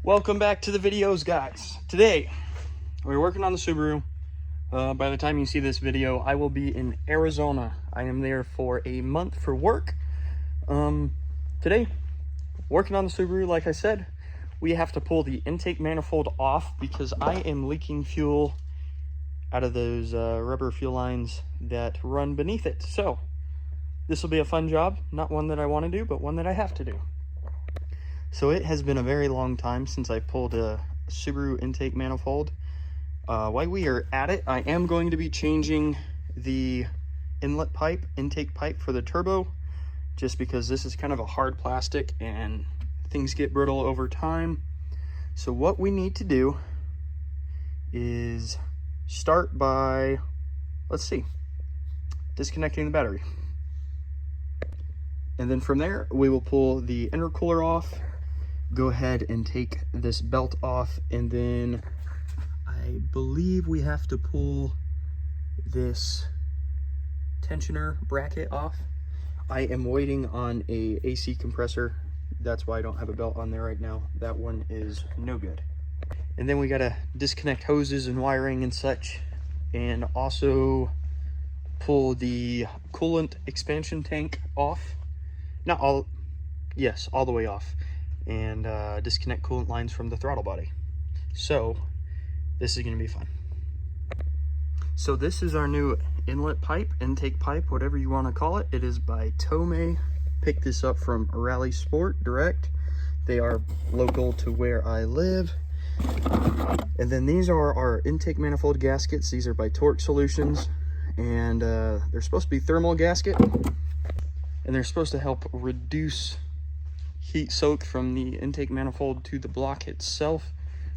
Welcome back to the videos, guys. Today we're working on the Subaru. By the time you see this video, I will be in Arizona. I am there for a month for work. Today, working on the Subaru, like I said, we have to pull the intake manifold off because I am leaking fuel out of those rubber fuel lines that run beneath it. So this will be a fun job, not one that I want to do, but one that I have to do. So it has been a very long time since I pulled a Subaru intake manifold. While we are at it, I am going to be changing the inlet pipe, intake pipe for the turbo, just because this is kind of a hard plastic and things get brittle over time. So what we need to do is start by, let's see, disconnecting the battery. And then from there, we will pull the intercooler off, go ahead and take this belt off, and then I believe we have to pull this tensioner bracket off. I am waiting on a AC compressor. That's why I don't have a belt on there right now. That one is no good. And then we gotta disconnect hoses and wiring and such, and also pull the coolant expansion tank off. Not all, yes, all the way off. And disconnect coolant lines from the throttle body. So this is going to be fun. So this is our new inlet pipe, intake pipe, whatever you want to call it. It is by Tomei. Picked this up from Rally Sport Direct. They are local to where I live. And then these are our intake manifold gaskets. These are by Torque Solutions, and they're supposed to be thermal gasket, and they're supposed to help reduce heat soak from the intake manifold to the block itself,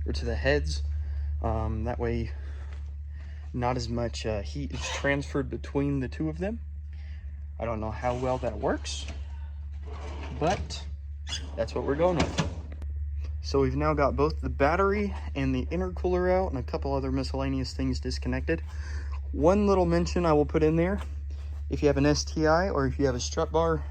or to the heads. That way not as much heat is transferred between the two of them. I don't know how well that works, but that's what we're going with. So we've now got both the battery and the intercooler out and a couple other miscellaneous things disconnected. One little mention I will put in there: if you have an STI or if you have a strut bar,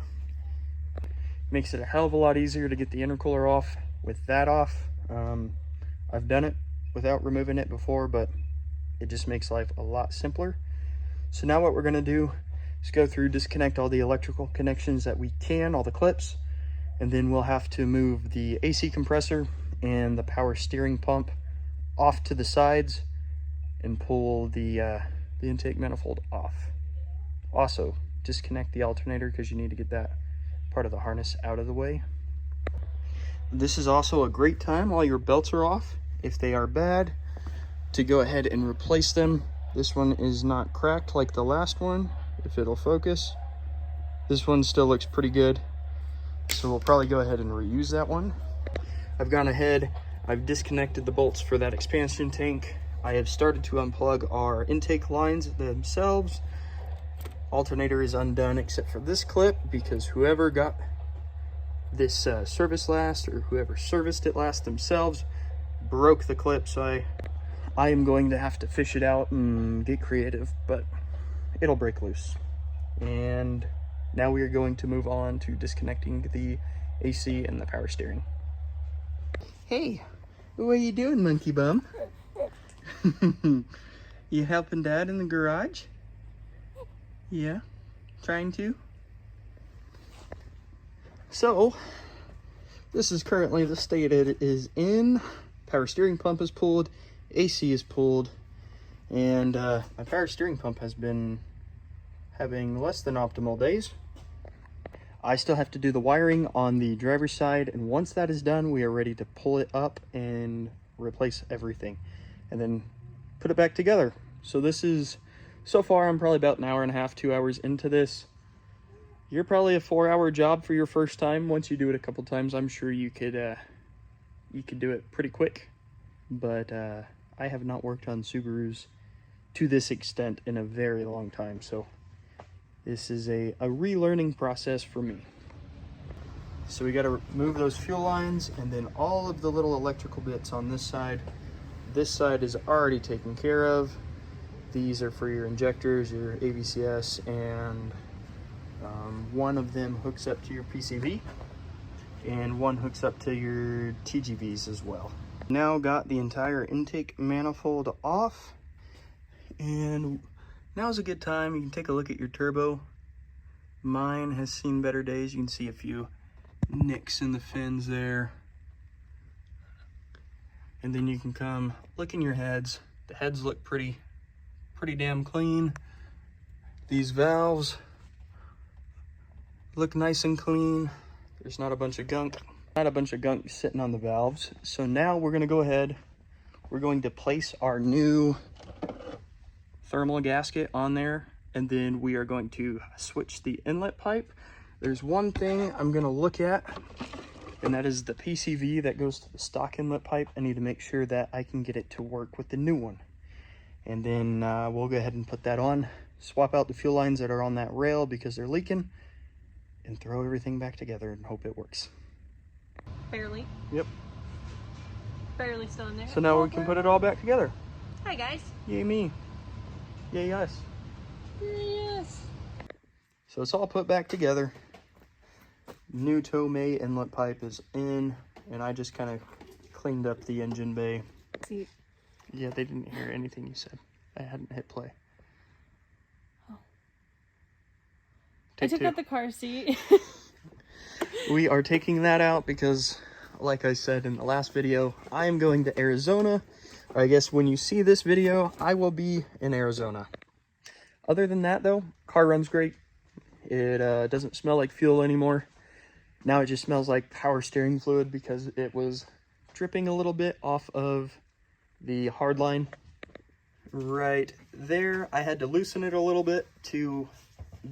makes it a hell of a lot easier to get the intercooler off with that off. I've done it without removing it before, but it just makes life a lot simpler. So now what we're going to do is go through, disconnect all the electrical connections that we can, all the clips, and then we'll have to move the AC compressor and the power steering pump off to the sides and pull the intake manifold off. Also, disconnect the alternator because you need to get that part of the harness out of the way. This is also a great time while your belts are off, if they are bad, to go ahead and replace them. This one is not cracked like the last one, if it'll focus. This one still looks pretty good, so we'll probably go ahead and reuse that one. I've gone ahead, I've disconnected the bolts for that expansion tank. I have started to unplug our intake lines themselves. Alternator is undone except for this clip, because whoever got this service last, or whoever serviced it last themselves, broke the clip. So I am going to have to fish it out and get creative, but it'll break loose. And now we are going to move on to disconnecting the AC and the power steering. Hey, what are you doing, monkey bum? You helping Dad in the garage? Yeah, trying to. So this is currently the state it is in. Power steering pump is pulled, AC is pulled, and my power steering pump has been having less than optimal days. I still have to do the wiring on the driver's side, and once that is done, we are ready to pull it up and replace everything and then put it back together. So this is, so far I'm probably about an hour and a half, 2 hours into this. You're probably a 4-hour job for your first time. Once you do it a couple times, I'm sure you could do it pretty quick. But I have not worked on Subarus to this extent in a very long time, so this is a relearning process for me. So we got to remove those fuel lines, and then all of the little electrical bits on this side. This side is already taken care of. These are for your injectors, your AVCS, and one of them hooks up to your PCV. and one hooks up to your TGVs as well. Now got the entire intake manifold off, and now's a good time. You can take a look at your turbo. Mine has seen better days. You can see a few nicks in the fins there. And then you can come look in your heads. The heads look pretty damn clean. These valves look nice and clean. There's not a bunch of gunk. Not a bunch of gunk sitting on the valves. So now we're gonna go ahead. We're going to place our new thermal gasket on there, and then we are going to switch the inlet pipe. There's one thing I'm gonna look at, and that is the PCV that goes to the stock inlet pipe. I need to make sure that I can get it to work with the new one. And then we'll go ahead and put that on, swap out the fuel lines that are on that rail because they're leaking, and throw everything back together and hope it works. Barely. Yep. Barely still in there. So now we can put it all back together. Hi guys. Yay me. Yay us. Yes. So it's all put back together. New Tomei inlet pipe is in, and I just kind of cleaned up the engine bay. See. Yeah, they didn't hear anything you said. I hadn't hit play. Oh. Take I took two. out the car seat. We are taking that out because, like I said in the last video, I am going to Arizona. Or I guess when you see this video, I will be in Arizona. Other than that though, car runs great. It doesn't smell like fuel anymore. Now it just smells like power steering fluid because it was dripping a little bit off of the hard line right there. I had to loosen it a little bit to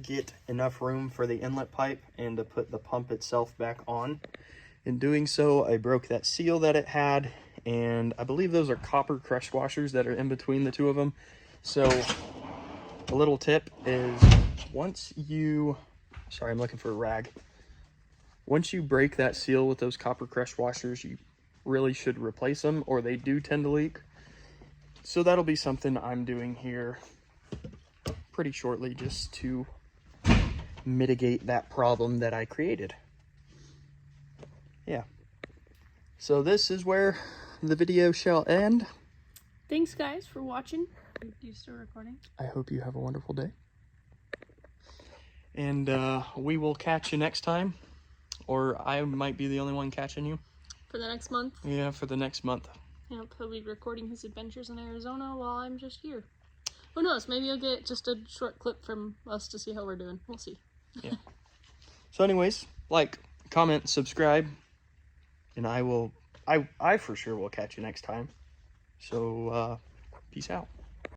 get enough room for the inlet pipe and to put the pump itself back on. In doing so, I broke that seal that it had, and I believe those are copper crush washers that are in between the two of them. So a little tip is once you, sorry, I'm looking for a rag. Once you break that seal with those copper crush washers, you really should replace them, or they do tend to leak. So that'll be something I'm doing here pretty shortly, just to mitigate that problem that I created. Yeah. So this is where the video shall end. Thanks guys for watching. Are you still recording? I hope you have a wonderful day. And we will catch you next time. Or I might be the only one catching you. For the next month? Yeah, for the next month. Yep, he'll be recording his adventures in Arizona while I'm just here. Who knows, maybe you'll get just a short clip from us to see how we're doing. We'll see. Yeah. So anyways, like, comment, subscribe, and I for sure will catch you next time. So, peace out.